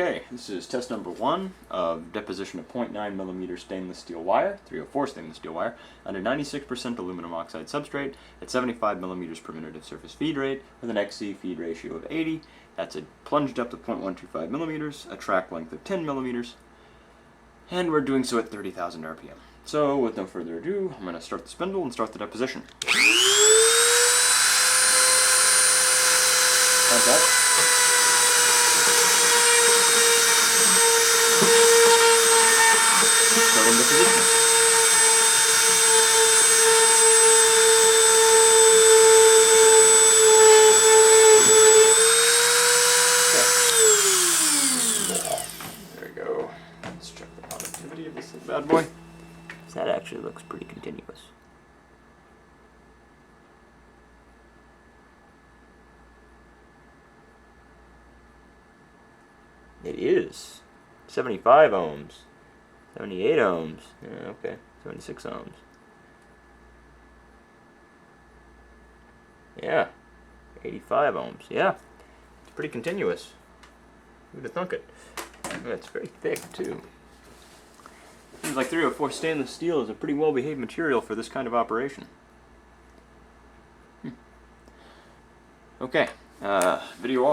Okay, this is test number 1 of deposition of 0.9mm stainless steel wire, 304 stainless steel wire, under 96% aluminum oxide substrate at 75mm per minute of surface feed rate with an XC feed ratio of 80. That's a plunge depth of 0.125mm, a track length of 10mm, and we're doing so at 30,000 RPM. So with no further ado, I'm going to start the spindle and start the deposition. Contact. Starting deposition. Okay. There we go. Let's check the productivity of this bad boy. That actually looks pretty continuous. It is 75 ohms, 78 ohms, yeah, okay, 76 ohms. Yeah, 85 ohms, yeah, it's pretty continuous. Who'd have thunk it? Yeah, it's very thick too. Seems like 304 stainless steel is a pretty well behaved material for this kind of operation. Okay, video